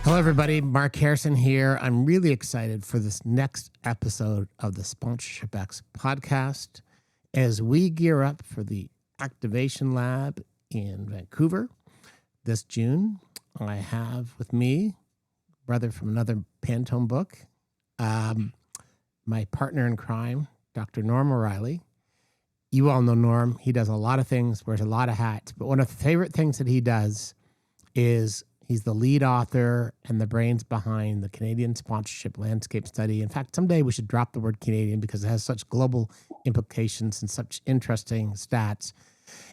Hello, everybody. Mark Harrison here. I'm really excited for this next episode of the Sponsorship X podcast as we gear up for the Activation Lab in Vancouver this June. I have with me, brother from another Pantone book, my partner in crime, Dr. Norm O'Reilly. You all know Norm. He does a lot of things, wears a lot of hats, but one of the favorite things that he does is he's the lead author and the brains behind the Canadian Sponsorship Landscape Study. In fact, someday we should drop the word Canadian because it has such global implications and such interesting stats.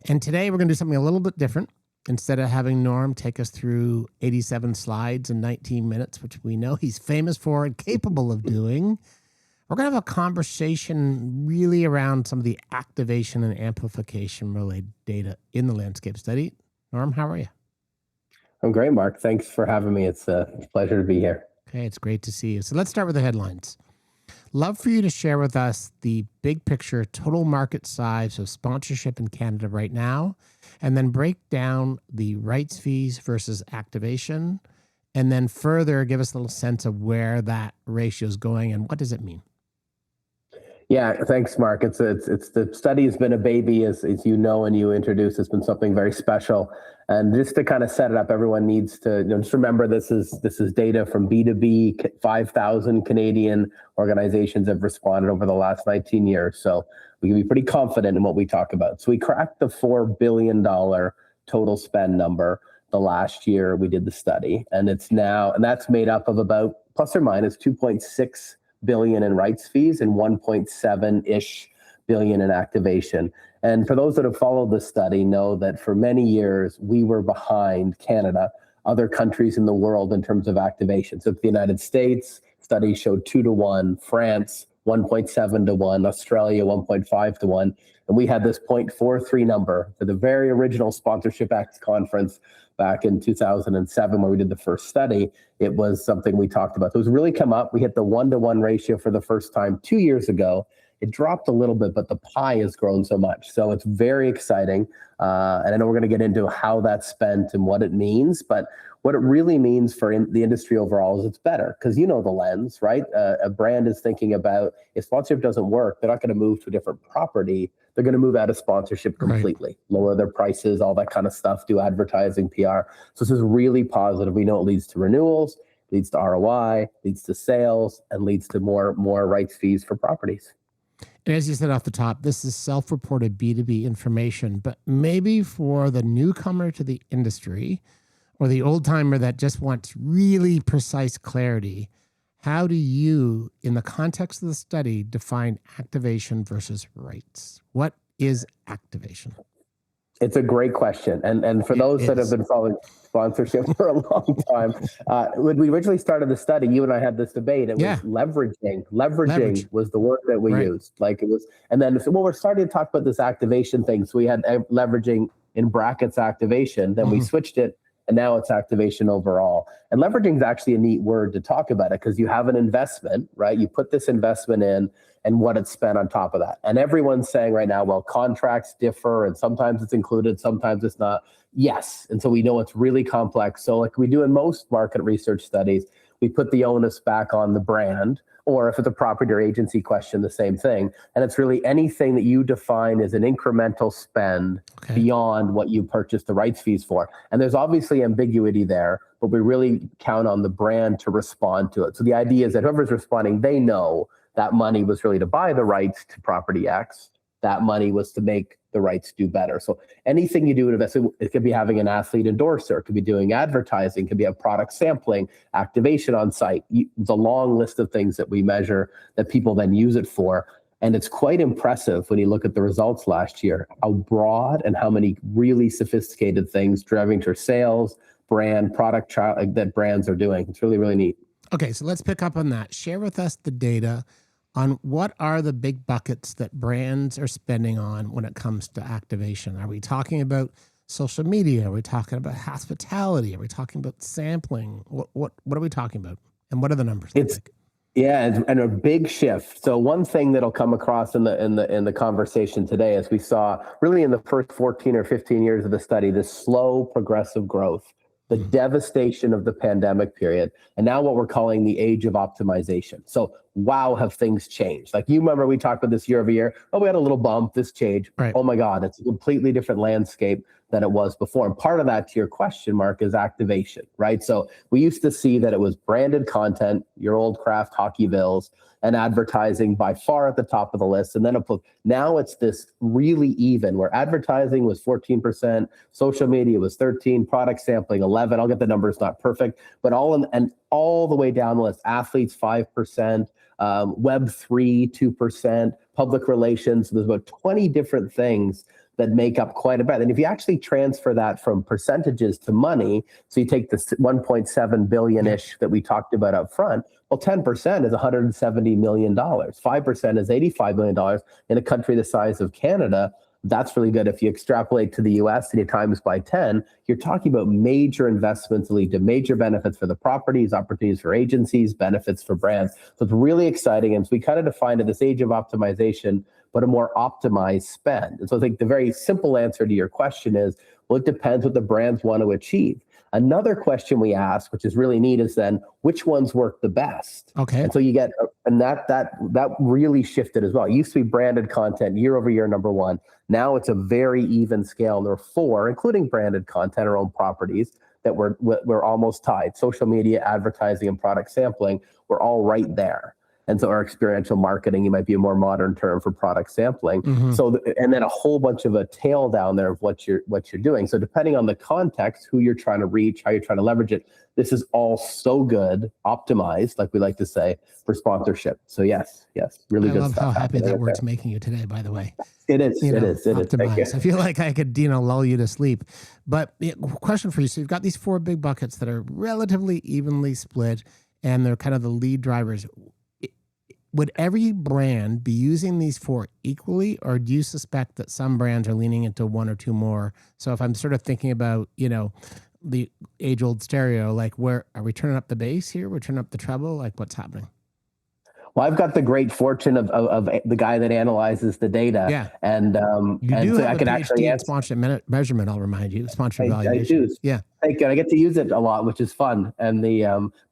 And today we're going to do something a little bit different. Instead of having Norm take us through 87 slides in 19 minutes, which we know he's famous for and capable of doing, we're going to have a conversation really around some of the activation and amplification related data in the landscape study. Norm, how are you? I'm great, Mark. Thanks for having me. It's a pleasure to be here. Okay, it's great to see you. So let's start with the headlines. Love for you to share with us the big picture total market size of sponsorship in Canada right now, and then break down the rights fees versus activation, and then further give us a little sense of where that ratio is going and what does it mean? Yeah, thanks, Mark. It's the study has been a baby, as you know, and you introduced. It's been something very special. And just to kind of set it up, everyone needs to just remember this is data from B2B. 5,000 Canadian organizations have responded over the last 19 years. So we can be pretty confident in what we talk about. So we cracked the $4 billion total spend number the last year we did the study. And that's made up of about plus or minus 2.6 billion in rights fees and 1.7-ish billion in activation. And for those that have followed the study know that for many years, we were behind Canada, other countries in the world in terms of activation. So the United States, studies showed 2-to-1, France, 1.7-to-1, Australia, 1.5-to-1. And we had this 0.43 number for the very original Sponsorship X conference back in 2007 when we did the first study. It was something we talked about. So it's really come up. We hit the 1-to-1 ratio for the first time 2 years ago. It dropped a little bit, but the pie has grown so much. So it's very exciting. And I know we're going to get into how that's spent and what it means, but what it really means for the industry overall is it's better because you know the lens, right? A brand is thinking about if sponsorship doesn't work, they're not going to move to a different property. They're going to move out of sponsorship completely, right. Lower their prices, all that kind of stuff, do advertising, PR. So this is really positive. We know it leads to renewals, leads to ROI, leads to sales, and leads to more rights fees for properties. And as you said off the top, this is self-reported B2B information, but maybe for the newcomer to the industry or the old timer that just wants really precise clarity, how do you, in the context of the study, define activation versus rights? What is activation? It's a great question. And for those that have been following sponsorship for a long time, when we originally started the study, you and I had this debate. It was leveraging. Leverage was the word that we used. Like it was, and then we're starting to talk about this activation thing. So we had leveraging in brackets activation, then we switched it, and now it's activation overall. And leveraging is actually a neat word to talk about it because you have an investment, right? You put this investment in and what it's spent on top of that. And everyone's saying right now, well, contracts differ and sometimes it's included, sometimes it's not. Yes. And so we know it's really complex. So like we do in most market research studies, we put the onus back on the brand, or if it's a property or agency question, the same thing. And it's really anything that you define as an incremental spend beyond what you purchased the rights fees for. And there's obviously ambiguity there, but we really count on the brand to respond to it. So the idea is that whoever's responding, they know that money was really to buy the rights to property X. That money was to make the rights do better. So anything you do in investment, it could be having an athlete endorser, it could be doing advertising, it could be a product sampling, activation on site. It's a long list of things that we measure that people then use it for. And it's quite impressive when you look at the results last year, how broad and how many really sophisticated things driving to sales, brand, product that brands are doing. It's really, really neat. Okay, so let's pick up on that. Share with us the data on what are the big buckets that brands are spending on when it comes to activation. Are we talking about social media? Are we talking about hospitality? Are we talking about sampling? What are we talking about? And what are the numbers? Yeah, and a big shift. So one thing that'll come across in the conversation today is we saw really in the first 14 or 15 years of the study, this slow progressive growth the devastation of the pandemic period, and now what we're calling the age of optimization. So, wow, have things changed? Like, you remember we talked about this year over year. Oh, we had a little bump, this changed. Right. Oh my God, it's a completely different landscape than it was before. And part of that, to your question, Mark, is activation, right? So we used to see that it was branded content, your old Kraft Hockeyvilles, and advertising by far at the top of the list. And then now it's this really even, where advertising was 14%, social media was 13, product sampling 11. I'll get the numbers not perfect, but all the way down the list. Athletes 5%, Web3 2%, public relations. So there's about 20 different things that make up quite a bit. And if you actually transfer that from percentages to money, so you take this 1.7 billion-ish that we talked about up front, well, 10% is $170 million. 5% is $85 million in a country the size of Canada. That's really good. If you extrapolate to the US and you times by 10, you're talking about major investments that lead to major benefits for the properties, opportunities for agencies, benefits for brands. So it's really exciting. And so we kind of defined it this age of optimization, but a more optimized spend. And so I think the very simple answer to your question is, well, it depends what the brands want to achieve. Another question we ask, which is really neat, is then which ones work the best? Okay. And so you get, and that really shifted as well. It used to be branded content year over year, number one. Now it's a very even scale. And there are four, including branded content, our own properties, that we're almost tied. Social media, advertising, and product sampling, we're all right there. And so our experiential marketing, you might be a more modern term for product sampling. Mm-hmm. So, and then a whole bunch of a tail down there of what you're doing. So depending on the context, who you're trying to reach, how you're trying to leverage it, this is all so good, optimized, like we like to say, for sponsorship. So yes, really good stuff. I love how happy that word's making you today, by the way. It is. It is. I feel like I could, lull you to sleep. But question for you. So you've got these four big buckets that are relatively evenly split, and they're kind of the lead drivers. Would every brand be using these four equally, or do you suspect that some brands are leaning into one or two more? So if I'm sort of thinking about, the age-old stereo, like, where are we turning up the bass here? We're turning up the treble? Like, what's happening? Well, I've got the great fortune of the guy that analyzes the data. Yeah. And so I can actually answer sponsorship measurement. I'll remind you, sponsorship valuation. I do. Yeah. Thank you. I get to use it a lot, which is fun. And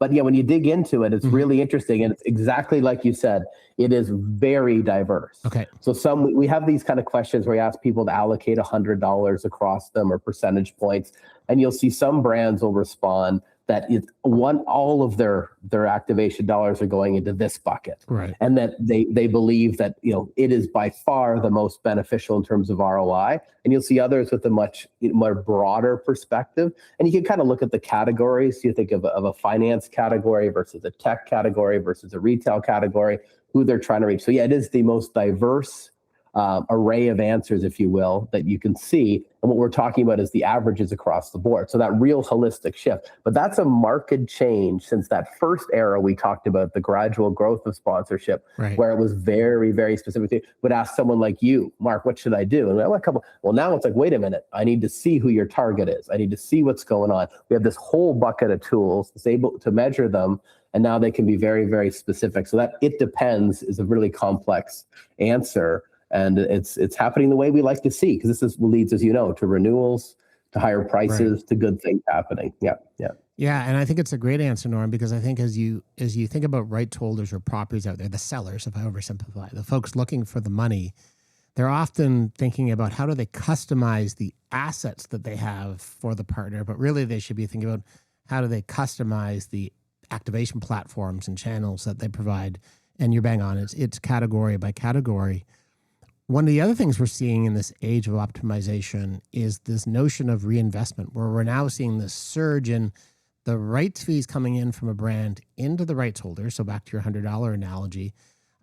but yeah, when you dig into it, it's really interesting. And it's exactly like you said, it is very diverse. Okay. So we have these kind of questions where we ask people to allocate $100 across them or percentage points. And you'll see some brands will respond that all of their activation dollars are going into this bucket, right? And that they believe that it is by far the most beneficial in terms of ROI. And you'll see others with a much more broader perspective. And you can kind of look at the categories. You think of a finance category versus a tech category versus a retail category, who they're trying to reach. So yeah, it is the most diverse array of answers, if you will, that you can see. And what we're talking about is the averages across the board. So that real holistic shift. But that's a marked change since that first era we talked about, the gradual growth of sponsorship, right, where it was very, very specific. Would ask someone like you, Mark, what should I do? And well, now it's like, wait a minute, I need to see who your target is. I need to see what's going on. We have this whole bucket of tools that's able to measure them. And now they can be very, very specific. So that it depends is a really complex answer. And it's happening the way we like to see, because this leads, as you know, to renewals, to higher prices, right, to good things happening. Yeah. And I think it's a great answer, Norm, because I think as you think about rights holders or properties out there, the sellers, if I oversimplify, the folks looking for the money, they're often thinking about how do they customize the assets that they have for the partner, but really they should be thinking about how do they customize the activation platforms and channels that they provide. And you're bang on. It's category by category. One of the other things we're seeing in this age of optimization is this notion of reinvestment, where we're now seeing this surge in the rights fees coming in from a brand into the rights holder. So back to your $100 analogy,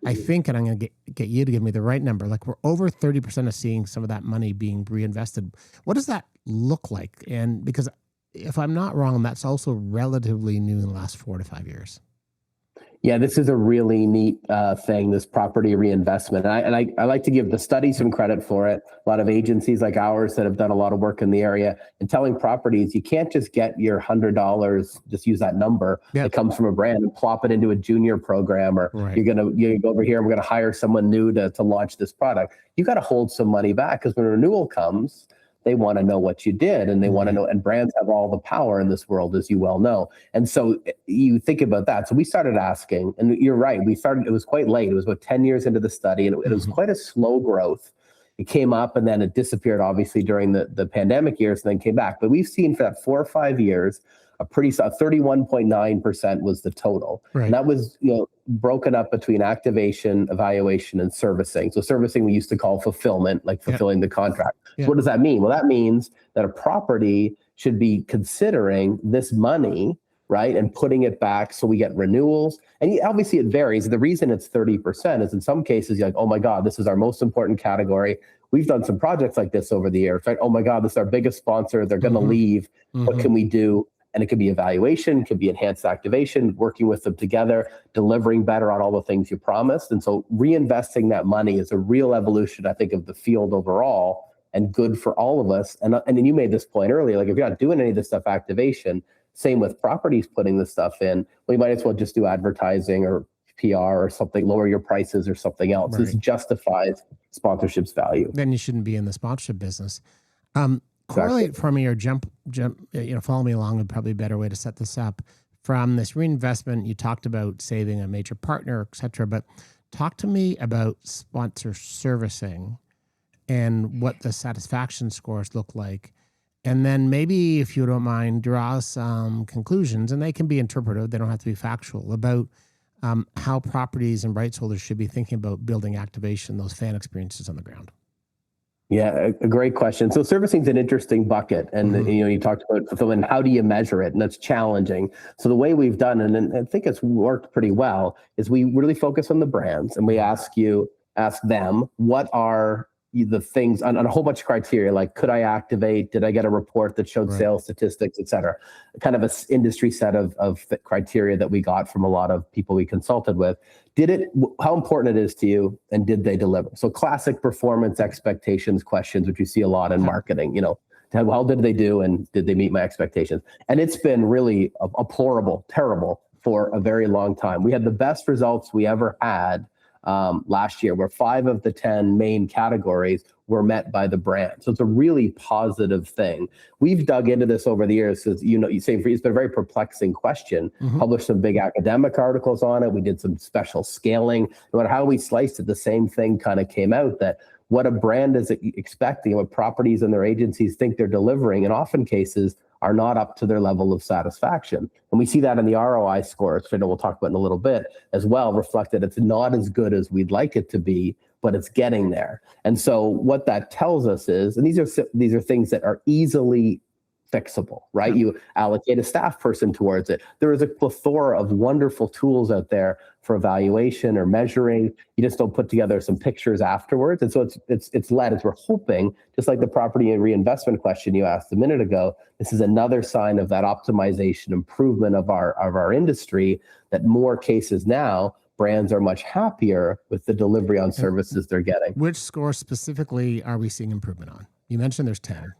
I think, and I'm going to get you to give me the right number, like we're over 30% of seeing some of that money being reinvested. What does that look like? And because if I'm not wrong, that's also relatively new in the last 4 to 5 years. Yeah, this is a really neat thing, this property reinvestment. And I like to give the study some credit for it. A lot of agencies like ours that have done a lot of work in the area and telling properties, you can't just get your $100, just use that number that comes from a brand and plop it into a junior program, or right, you're going to go over here and we're going to hire someone new to launch this product. You got to hold some money back, because when a renewal comes, they want to know what you did, and they want to Right. know, and brands have all the power in this world, as you well know. And so you think about that. So we started asking, and you're right, it was quite late. It was about 10 years into the study, and it was Mhm. quite a slow growth. It came up and then it disappeared, obviously, during the pandemic years, and then came back. But we've seen for that 4 or 5 years, a pretty 31.9% was the total. And Right. that was, broken up between activation, evaluation, and servicing. So servicing we used to call fulfillment, like Yeah. fulfilling the contract. So Yeah. what does that mean? Well, that means that a property should be considering this money, right, and putting it back so we get renewals. And obviously it varies. The reason it's 30% is in some cases you're like, oh my God, this is our most important category. We've done some projects like this over the years, right? Oh my God, this is our biggest sponsor. They're going to leave. What can we do? And it could be evaluation, could be enhanced activation, working with them together, delivering better on all the things you promised. And so reinvesting that money is a real evolution, I think, of the field overall, and good for all of us. And then you made this point earlier, like if you're not doing any of this stuff activation, same with properties putting this stuff in, well, you might as well just do advertising or PR or something, lower your prices or something else. This Right. justifies sponsorship's value. Then you shouldn't be in the sponsorship business. Exactly. Correlate for me or jump, follow me along would probably be a better way to set this up. From this reinvestment, you talked about saving a major partner, et cetera, but talk to me about sponsor servicing and what the satisfaction scores look like. And then maybe, if you don't mind, draw some conclusions, and they can be interpretive, they don't have to be factual, about how properties and rights holders should be thinking about building activation, those fan experiences on the ground. Yeah, a great question. So servicing is an interesting bucket, and you talked about fulfillment. How do you measure it? And that's challenging. So the way we've done, and I think it's worked pretty well, is we really focus on the brands, and we ask them, what are the things on a whole bunch of criteria, like could I activate? Did I get a report that showed sales statistics, et cetera? Kind of an industry set of criteria that we got from a lot of people we consulted with. How important it is to you, and did they deliver? So classic performance expectations questions, which you see a lot in marketing, how did they do, and did they meet my expectations? And it's been really horrible, terrible for a very long time. We had the best results we ever had last year, where 5 of the 10 main categories were met by the brand. So it's a really positive thing. We've dug into this over the years because, you say it's been a very perplexing question. Published some big academic articles on it. We did some special scaling. No matter how we sliced it, the same thing kind of came out, that what a brand is expecting, what properties and their agencies think they're delivering, in often cases, are not up to their level of satisfaction. And we see that in the ROI scores, which I know we'll talk about in a little bit as well, reflected it's not as good as we'd like it to be, but it's getting there. And so what that tells us is, and these are things that are easily fixable, right? You allocate a staff person towards it. There is a plethora of wonderful tools out there for evaluation or measuring. You just don't put together some pictures afterwards. And so it's led, as we're hoping, just like the property and reinvestment question you asked a minute ago, this is another sign of that optimization, improvement of our industry, that more cases now, brands are much happier with the delivery on services they're getting. Which score specifically are we seeing improvement on? You mentioned there's 10.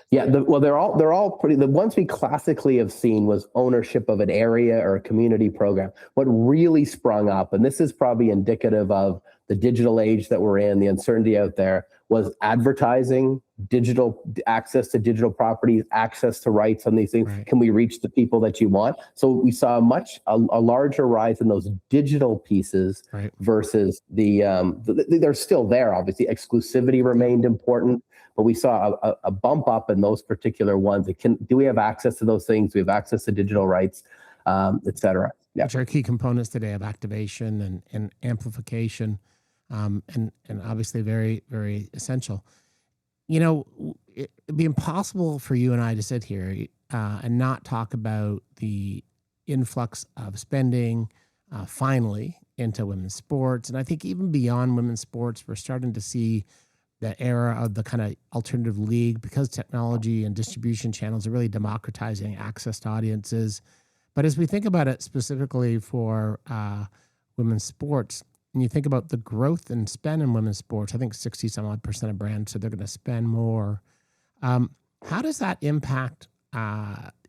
Yeah, they're all pretty. The ones we classically have seen was ownership of an area or a community program. What really sprung up, and this is probably indicative of the digital age that we're in, the uncertainty out there, was advertising, digital access to digital properties, access to rights on these things. Right. Can we reach the people that you want? So we saw a larger rise in those digital pieces versus they're still there. Obviously, exclusivity remained important, but we saw a bump up in those particular ones. Do we have access to those things? Do we have access to digital rights, et cetera? Yeah. Which are key components today of activation and amplification, and obviously very, very essential. It'd be impossible for you and I to sit here and not talk about the influx of spending finally into women's sports. And I think even beyond women's sports, we're starting to see the era of the kind of alternative league, because technology and distribution channels are really democratizing access to audiences. But as we think about it specifically for women's sports, and you think about the growth and spend in women's sports, I think 60% of brands said they're going to spend more. How does that impact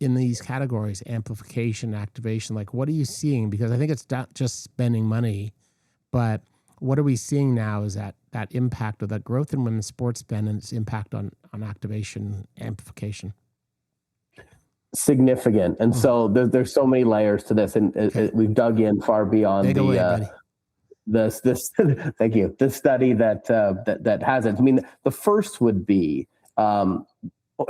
in these categories, amplification, activation? Like, what are you seeing? Because I think it's not just spending money, but what are we seeing now is that impact of that growth in women's sports spend and its impact on activation amplification? Significant. And so there's so many layers to this, and we've dug in far beyond this thank you, this study that has it. I mean, the first would be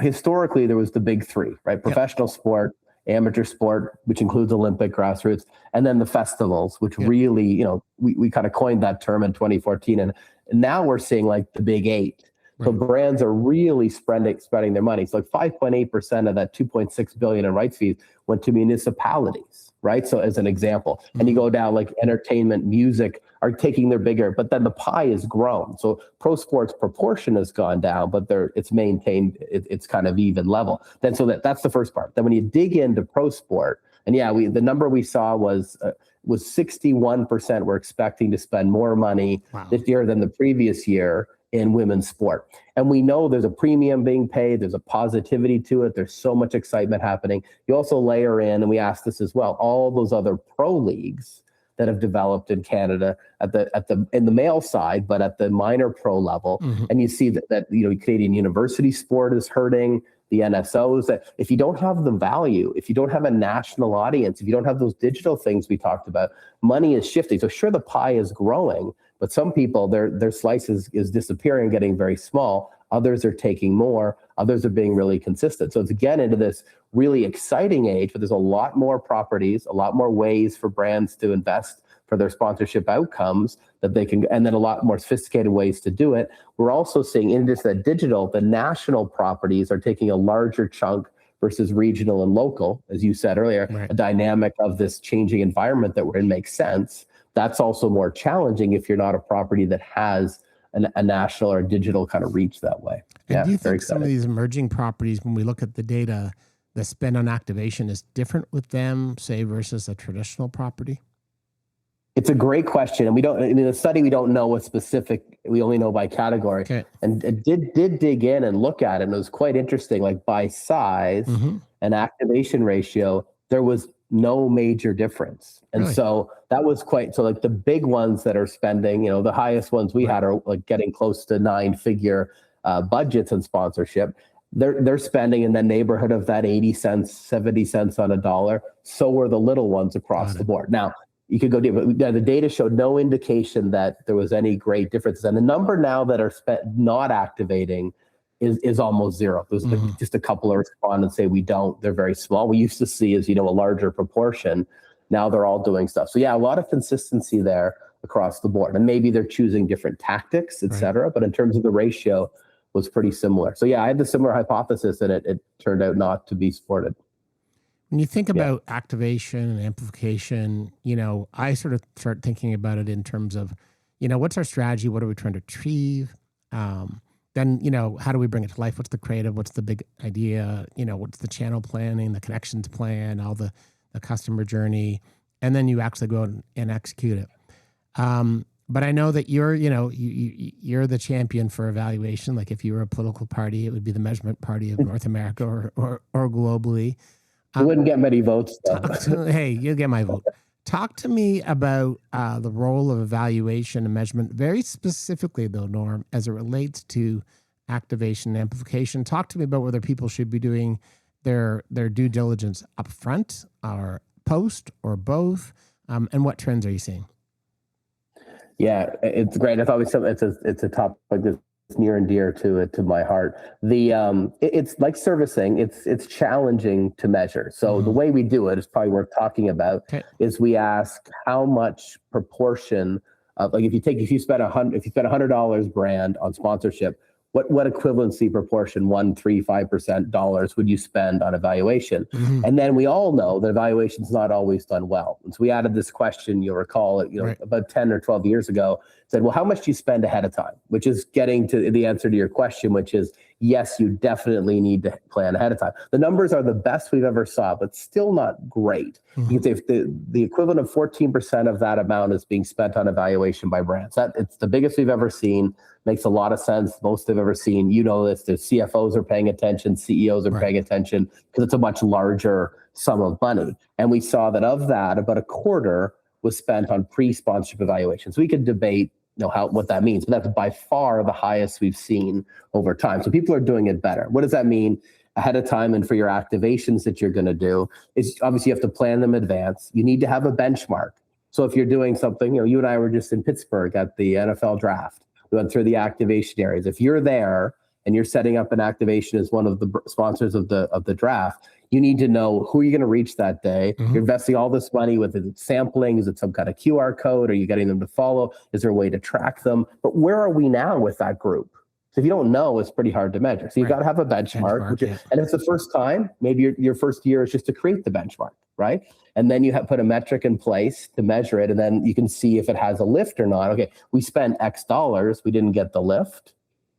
historically there was the big three, right? Professional sport, amateur sport, which includes Olympic, grassroots, and then the festivals, which really, we kind of coined that term in 2014, and now we're seeing like the big eight. So brands are really spreading their money. So like 5.8% of that 2.6 billion in rights fees went to municipalities, right? So as an example, and you go down like entertainment, music are taking their bigger, but then the pie has grown. So pro sports proportion has gone down, but it's maintained. It's kind of even level. Then so that's the first part. Then when you dig into pro sport, and the number we saw was 61% were expecting to spend more money this year than the previous year in women's sport. And we know there's a premium being paid. There's a positivity to it. There's so much excitement happening. You also layer in, and we asked this as well, all those other pro leagues that have developed in Canada in the male side, but at the minor pro level. And you see that Canadian university sport is hurting, the NSOs, that if you don't have the value, if you don't have a national audience, if you don't have those digital things we talked about, money is shifting. So sure, the pie is growing, but some people, their slice is disappearing, getting very small. Others are taking more. Others are being really consistent. So it's again into this really exciting age, but there's a lot more properties, a lot more ways for brands to invest for their sponsorship outcomes that they can, and then a lot more sophisticated ways to do it. We're also seeing in just that digital, the national properties are taking a larger chunk versus regional and local, as you said earlier. A dynamic of this changing environment that we're in makes sense. That's also more challenging if you're not a property that has a national or digital kind of reach that way. And do you think some of these emerging properties, when we look at the data, the spend on activation is different with them, say, versus a traditional property? It's a great question. And in the study, we don't know what specific, we only know by category. And it did dig in and look at it. And it was quite interesting, like by size and activation ratio, there was no major difference. And so that was so like the big ones that are spending, the highest ones we had are like getting close to 9-figure budgets and sponsorship. They're spending in the neighborhood of that 80 cents, 70 cents on a dollar. So were the little ones across the board. Now, you could go deep, but the data showed no indication that there was any great differences. And the number now that are not activating is almost zero. There's just a couple of respondents say we don't. They're very small. We used to see, as a larger proportion. Now they're all doing stuff. So yeah, a lot of consistency there across the board. And maybe they're choosing different tactics, et cetera. But in terms of the ratio, was pretty similar. So yeah, I had the similar hypothesis, and it turned out not to be supported. When you think about activation and amplification, I sort of start thinking about it in terms of, what's our strategy? What are we trying to achieve? Then, how do we bring it to life? What's the creative? What's the big idea? What's the channel planning, the connections plan, all the customer journey? And then you actually go and execute it. But I know that you're the champion for evaluation. Like if you were a political party, it would be the Measurement Party of North America or globally. You wouldn't get many votes, though. Hey, you'll get my vote. Talk to me about the role of evaluation and measurement, very specifically, though, Norm, as it relates to activation and amplification. Talk to me about whether people should be doing their due diligence up front or post or both, and what trends are you seeing? Yeah, it's great. It's always it's a topic that's near and dear to my heart. It's like servicing. It's challenging to measure. So the way we do it is probably worth talking about. Is we ask how much proportion of, like, if you spend $100 brand on sponsorship, what equivalency proportion, 1, 3, 5% dollars would you spend on evaluation? And then we all know that evaluation is not always done well. And so we added this question, you'll recall, about 10 or 12 years ago, said, well, how much do you spend ahead of time? Which is getting to the answer to your question, which is, yes, you definitely need to plan ahead of time. The numbers are the best we've ever saw, but still not great. You can say if the equivalent of 14% of that amount is being spent on evaluation by brands. It's the biggest we've ever seen. Makes a lot of sense. Most they've ever seen. This. The CFOs are paying attention. CEOs are paying attention because it's a much larger sum of money. And we saw that of that, about a quarter was spent on pre-sponsorship evaluations. We could debate know what that means, but that's by far the highest we've seen over time. So people are doing it better. What does that mean ahead of time? And for your activations that you're going to do, is obviously you have to plan them in advance. You need to have a benchmark. So if you're doing something, you and I were just in Pittsburgh at the NFL draft. We went through the activation areas. If you're there and you're setting up an activation as one of the sponsors of the draft, you need to know who you're going to reach that day. Mm-hmm. You're investing all this money with it sampling. Is it some kind of QR code? Are you getting them to follow? Is there a way to track them? But where are we now with that group? So if you don't know, it's pretty hard to measure. So you've got to have a benchmark. And if it's the first time, maybe your first year is just to create the benchmark, right? And then you have put a metric in place to measure it. And then you can see if it has a lift or not. Okay, we spent X dollars. We didn't get the lift.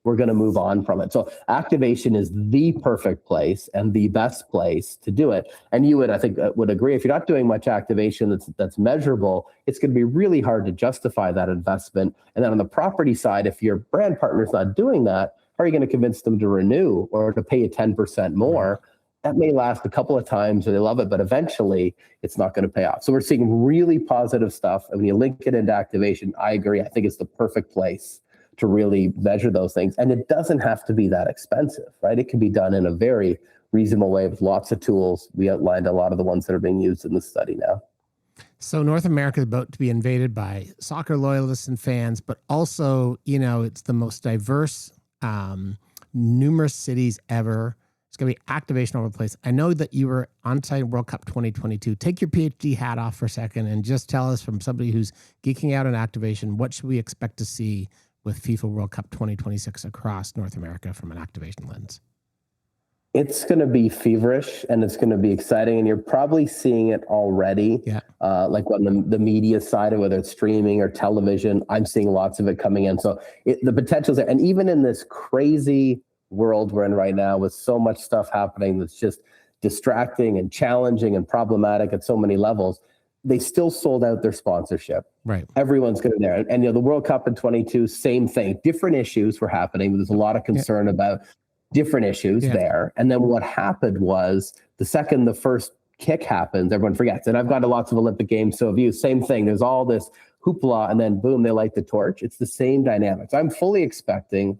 We're going to move on from it. So activation is the perfect place and the best place to do it. And you would, I think, would agree, if you're not doing much activation that's measurable, it's going to be really hard to justify that investment. And then on the property side, if your brand partner is not doing that, how are you going to convince them to renew or to pay you 10% more? That may last a couple of times or they love it, but eventually it's not going to pay off. So we're seeing really positive stuff. And when you link it into activation, I agree. I think it's the perfect place to really measure those things. And it doesn't have to be that expensive, right? It can be done in a very reasonable way with lots of tools. We outlined a lot of the ones that are being used in the study now. So North America is about to be invaded by soccer loyalists and fans, but also, it's the most diverse, numerous cities ever. It's going to be activation all over the place. I know that you were on site World Cup 2022. Take your PhD hat off for a second and just tell us, from somebody who's geeking out on activation, what should we expect to see with FIFA World Cup 2026 across North America from an activation lens? It's going to be feverish and it's going to be exciting. And you're probably seeing it already. Yeah. Like on the media side, of whether it's streaming or television, I'm seeing lots of it coming in. So the potential's there. And even in this crazy world we're in right now with so much stuff happening that's just distracting and challenging and problematic at so many levels, they still sold out their sponsorship. Right. Everyone's going to there. And the World Cup in 22, same thing. Different issues were happening. There's a lot of concern about different issues there. And then what happened was, the second the first kick happens, everyone forgets. And I've gone to lots of Olympic Games, so have you. Same thing. There's all this hoopla, and then boom, they light the torch. It's the same dynamics. I'm fully expecting,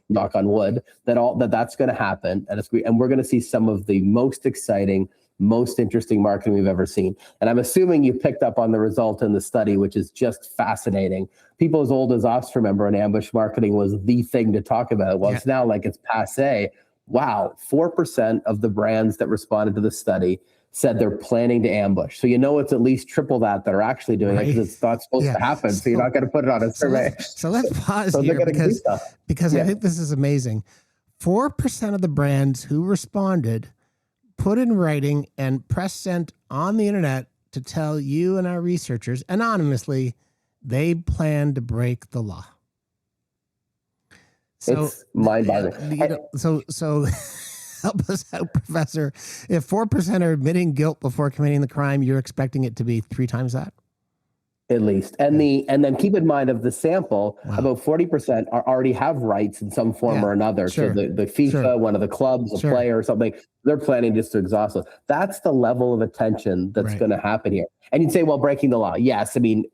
knock on wood, that's going to happen. And we're going to see some of the most exciting, most interesting marketing we've ever seen. And I'm assuming you picked up on the result in the study, which is just fascinating. People as old as us remember when ambush marketing was the thing to talk about. Well, it's now like it's passé. Wow, 4% of the brands that responded to the study said they're planning to ambush. So it's at least triple that are actually doing it, because it's not supposed to happen. So you're not going to put it on a survey. So let's pause here because I think this is amazing. 4% of the brands who responded put in writing and press sent on the internet to tell you and our researchers anonymously they plan to break the law. So it's mind-boggling. So help us out, Professor. If 4% are admitting guilt before committing the crime, you're expecting it to be 3 times that? At least. And then keep in mind, of the sample, about 40% already have rights in some form or another. Sure. So the FIFA, one of the clubs, a player or something, they're planning just to exhaust us. That's the level of attention that's going to happen here. And you'd say, well, breaking the law. Yes. I mean,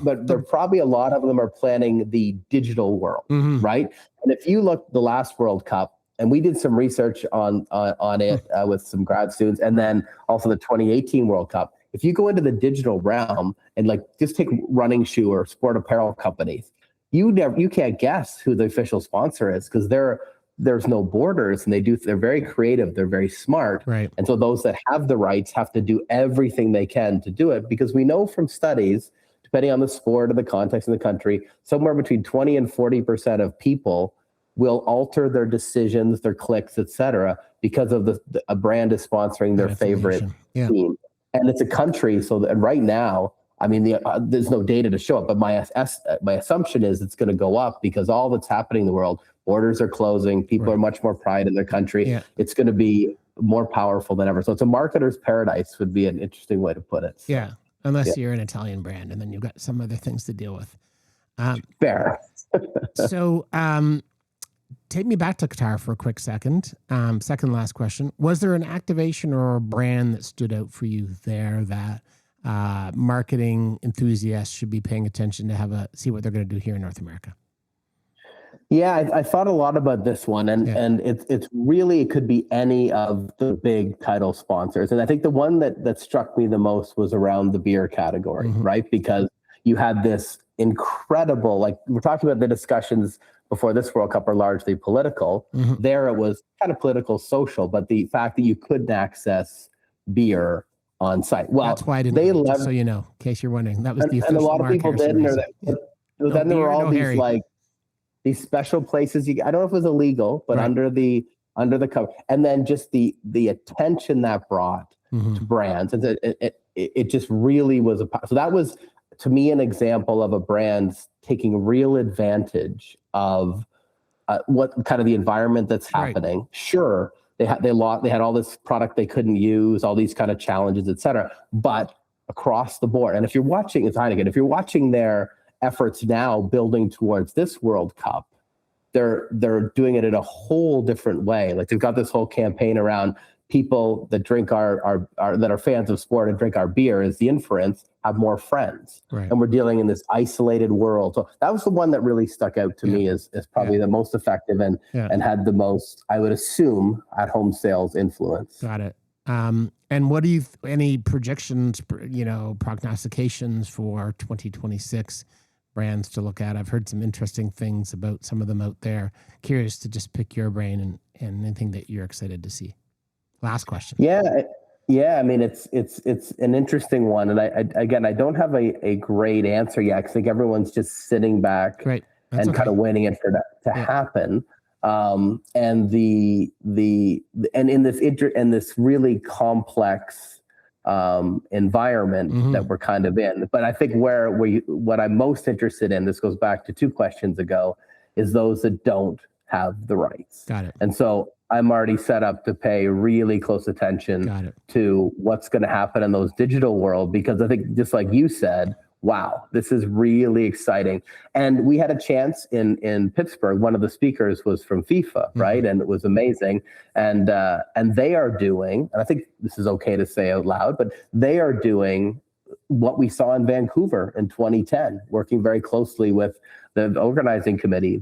but there probably a lot of them are planning the digital world, right? And if you look the last World Cup, and we did some research on it with some grad students, and then also the 2018 World Cup. If you go into the digital realm and just take running shoe or sport apparel companies, you can't guess who the official sponsor is, because there's no borders, and they're very creative, they're very smart, right? And so those that have the rights have to do everything they can to do it, because we know from studies, depending on the sport or the context in the country, somewhere between 20 and 40% of people will alter their decisions, their clicks, etc., because of a brand is sponsoring their favorite team. And it's a country, so that right now, I mean, there's no data to show it, but my assumption is it's going to go up, because all that's happening in the world, borders are closing, people are much more pride in their country. Yeah. It's going to be more powerful than ever. So it's a marketer's paradise, would be an interesting way to put it. So, yeah, unless you're an Italian brand, and then you've got some other things to deal with. Fair. So take me back to Qatar for a quick second. Second last question. Was there an activation or a brand that stood out for you there that marketing enthusiasts should be paying attention to see what they're going to do here in North America? Yeah, I thought a lot about this one, and it's really, it could be any of the big title sponsors, and I think the one that struck me the most was around the beer category, right? Because you had this incredible, like we're talking about the discussions before this World Cup are largely political. There it was kind of political, social, but the fact that you couldn't access beer on site. Well, that's why I didn't. Just so you know, in case you're wondering, that was the official. And a lot of people didn't. Then there were all these like these special places. I don't know if it was illegal, but under the cover, and then just the attention that brought to brands, and it just really was so that was, to me, an example of a brand taking real advantage of what kind of the environment that's happening. Right. Sure, they had all this product they couldn't use, all these kind of challenges, et cetera, but across the board. And if you're watching, it's Heineken, if you're watching their efforts now building towards this World Cup, they're doing it in a whole different way. Like they've got this whole campaign around people that drink our that are fans of sport and drink our beer, is the inference, have more friends. Right. And we're dealing in this isolated world. So that was the one that really stuck out to me as probably the most effective and had the most, I would assume, at home sales influence. Got it. And what do you, any projections, prognostications for 2026 brands to look at? I've heard some interesting things about some of them out there. Curious to just pick your brain and anything that you're excited to see. Last question. Yeah. I mean, it's an interesting one. And I don't have a great answer yet. I think everyone's just sitting back and kind of waiting it for that to happen. And in this really complex environment that we're kind of in. But I think what I'm most interested in, this goes back to 2 questions ago, is those that don't have the rights. Got it. And so I'm already set up to pay really close attention to what's going to happen in those digital world, because I think, just like you said, wow, this is really exciting. And we had a chance in Pittsburgh. One of the speakers was from FIFA, right? And it was amazing. And they are doing, and I think this is okay to say out loud, but they are doing what we saw in Vancouver in 2010, working very closely with the organizing committee.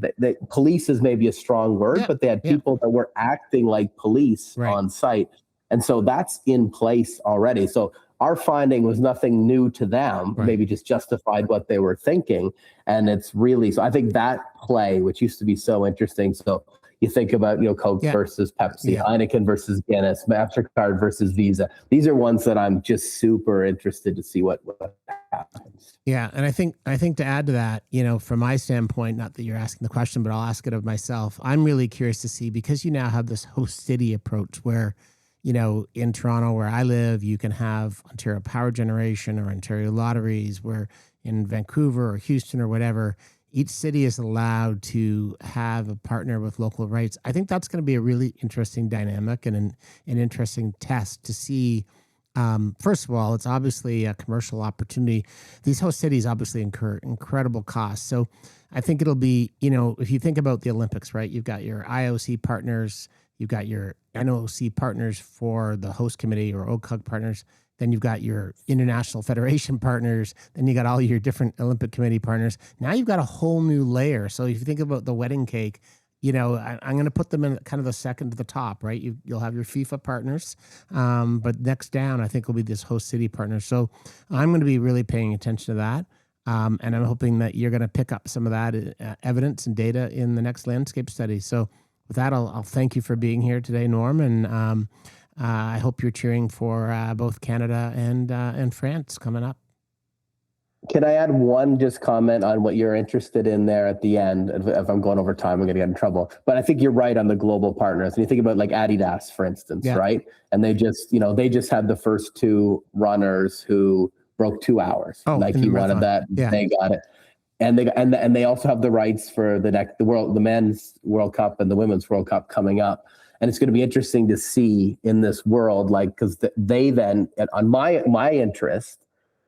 Police is maybe a strong word, but they had people that were acting like police on site. And so that's in place already. So our finding was nothing new to them, maybe just justified what they were thinking. And it's really, so I think that play, which used to be so interesting. So you think about, Coke versus Pepsi, Heineken versus Guinness, MasterCard versus Visa. These are ones that I'm just super interested to see what happens. Yeah. And I think to add to that, from my standpoint, not that you're asking the question, but I'll ask it of myself. I'm really curious to see, because you now have this host city approach where, in Toronto, where I live, you can have Ontario Power Generation or Ontario Lotteries, where in Vancouver or Houston or whatever, each city is allowed to have a partner with local rights. I think that's going to be a really interesting dynamic and an interesting test to see. First of all, it's obviously a commercial opportunity. These host cities obviously incur incredible costs. So I think it'll be, if you think about the Olympics, right? You've got your IOC partners, you've got your NOC partners for the host committee or OCUG partners. Then you've got your international federation partners. Then you got all your different Olympic committee partners. Now you've got a whole new layer. So if you think about the wedding cake, I'm going to put them in kind of the second to the top, right? You'll have your FIFA partners, but next down, I think, will be this host city partner. So I'm going to be really paying attention to that. And I'm hoping that you're going to pick up some of that evidence and data in the next landscape study. So with that, I'll thank you for being here today, Norm. And I hope you're cheering for both Canada and France coming up. Can I add one just comment on what you're interested in there at the end? If I'm going over time, I'm going to get in trouble. But I think you're right on the global partners. And you think about like Adidas, for instance, right? And they just had the first 2 runners who broke 2 hours. Nike wanted that. They got it. And they also have the rights for the men's World Cup and the women's World Cup coming up. And it's going to be interesting to see in this world, like, because they then, on my interest,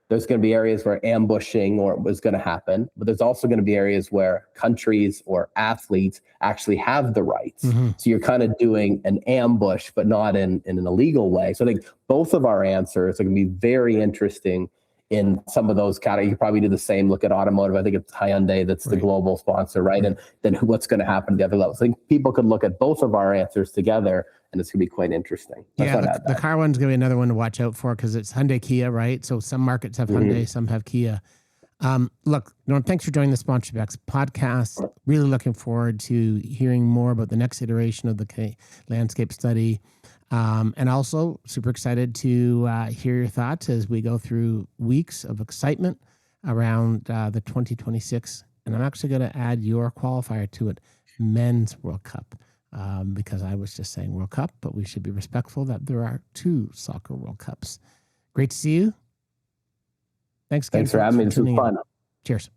there's going to be areas where ambushing is going to happen, but there's also going to be areas where countries or athletes actually have the rights. So you're kind of doing an ambush, but not in an illegal way. So I think both of our answers are going to be very interesting in some of those categories. You probably do the same. Look at automotive. I think it's Hyundai that's the global sponsor, right? And then what's going to happen at the other levels? I think people could look at both of our answers together, and it's going to be quite interesting. The car one's going to be another one to watch out for because it's Hyundai Kia, right? So some markets have Hyundai, some have Kia. Look, Norm, thanks for joining the Sponsorship X podcast. Really looking forward to hearing more about the next iteration of the landscape study. And also super excited to hear your thoughts as we go through weeks of excitement around the 2026. And I'm actually going to add your qualifier to it, Men's World Cup, because I was just saying World Cup, but we should be respectful that there are 2 soccer World Cups. Great to see you. Thanks again. Thanks for having me. This was fun. Cheers.